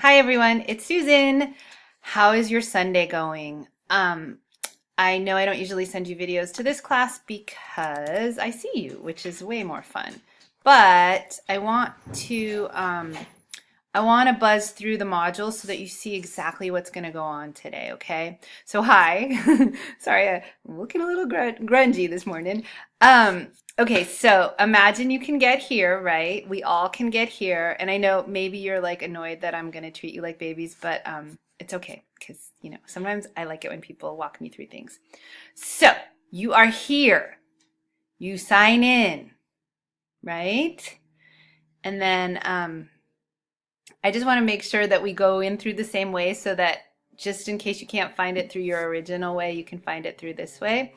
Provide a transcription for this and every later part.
Hi everyone, it's Susan. How is your Sunday going? I know I don't usually send you videos to this class because I see you, which is way more fun. But I want to buzz through the modules so that you see exactly what's going to go on today, okay? So hi. Sorry, I'm looking a little grungy this morning. Okay, so imagine you can get here, right? We all can get here. And I know maybe you're like annoyed that I'm going to treat you like babies, but it's okay because, sometimes I like it when people walk me through things. So you are here. You sign in, right? And then I just want to make sure that we go in through the same way so that just in case you can't find it through your original way, you can find it through this way.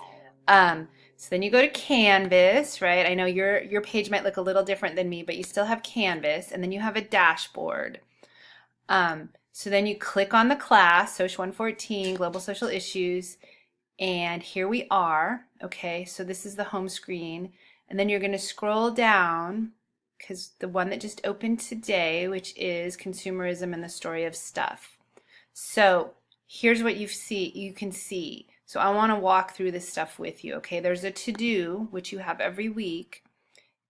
So then you go to Canvas, right? I know your page might look a little different than me, but you still have Canvas, and then you have a dashboard. So then you click on the class, Social 114, Global Social Issues, and here we are. Okay, so this is the home screen, and then you're going to scroll down because the one that just opened today, which is Consumerism and the Story of Stuff. So here's what you can see. So I want to walk through this stuff with you, okay? There's a to-do, which you have every week.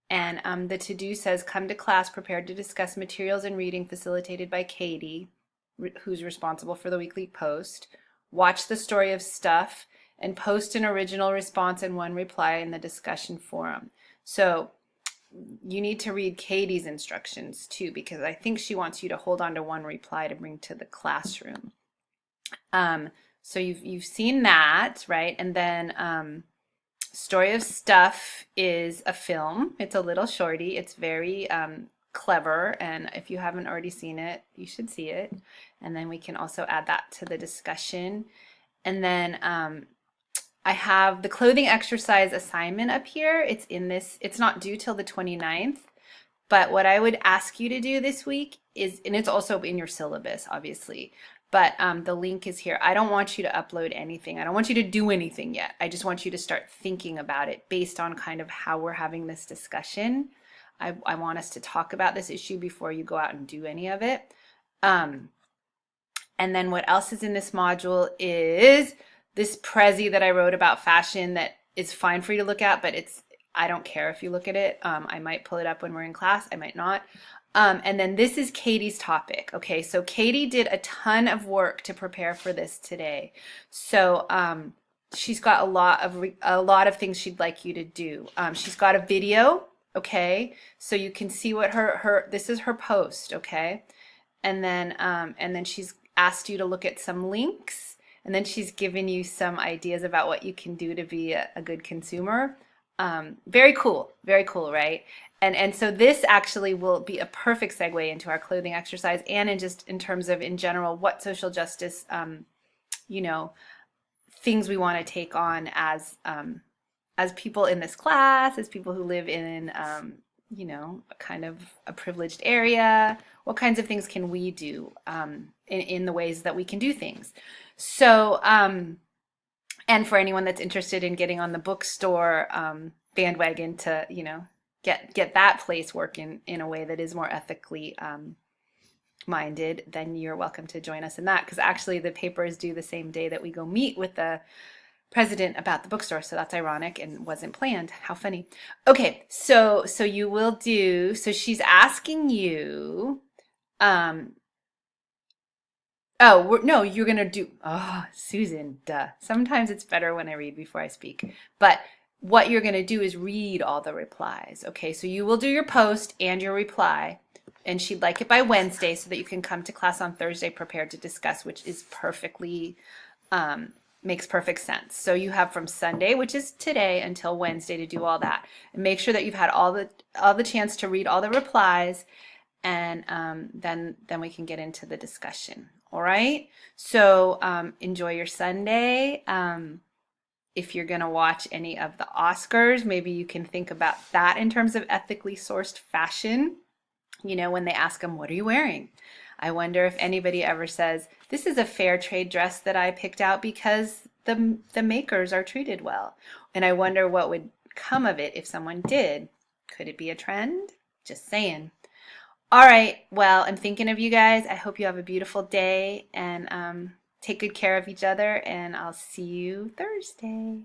And the to-do says, come to class prepared to discuss materials and reading facilitated by Katie, who's responsible for the weekly post. Watch the story of stuff and post an original response and one reply in the discussion forum. So you need to read Katie's instructions too, because I think she wants you to hold on to one reply to bring to the classroom. So you've seen that, right? And then Story of Stuff is a film. It's a little shorty. It's very clever, and if you haven't already seen it, you should see it. And then we can also add that to the discussion. And then I have the clothing exercise assignment up here. It's in this. It's not due till the 29th. But what I would ask you to do this week is, and it's also in your syllabus, obviously, but the link is here. I don't want you to upload anything. I don't want you to do anything yet. I just want you to start thinking about it based on kind of how we're having this discussion. I want us to talk about this issue before you go out and do any of it. And then what else is in this module is this Prezi that I wrote about fashion that is fine for you to look at, but I don't care if you look at it. I might pull it up when we're in class. I might not. And then this is Katie's topic. Okay, so Katie did a ton of work to prepare for this today. So she's got a lot of things she'd like you to do. She's got a video. Okay, so you can see what this is her post. Okay, and then she's asked you to look at some links, and then she's given you some ideas about what you can do to be a good consumer. Very cool, right? And so this actually will be a perfect segue into our clothing exercise and in terms of in general what social justice things we want to take on as people in this class, as people who live in kind of a privileged area. What kinds of things can we do in the ways that we can do things? So and for anyone that's interested in getting on the bookstore bandwagon to, get that place working in a way that is more ethically minded, then you're welcome to join us in that. Because actually the paper is due the same day that we go meet with the president about the bookstore. So that's ironic and wasn't planned. How funny. Okay, so you will do, so she's asking you, no, you're going to do, Susan, duh. Sometimes it's better when I read before I speak. But what you're going to do is read all the replies. Okay, so you will do your post and your reply. And she'd like it by Wednesday so that you can come to class on Thursday prepared to discuss, which is perfectly, makes perfect sense. So you have from Sunday, which is today, until Wednesday to do all that. And make sure that you've had all the chance to read all the replies, and then we can get into the discussion. All right, so enjoy your Sunday. If you're going to watch any of the Oscars, maybe you can think about that in terms of ethically sourced fashion. When they ask them, what are you wearing? I wonder if anybody ever says, this is a fair trade dress that I picked out because the makers are treated well. And I wonder what would come of it if someone did. Could it be a trend? Just saying. All right. Well, I'm thinking of you guys. I hope you have a beautiful day and take good care of each other, and I'll see you Thursday.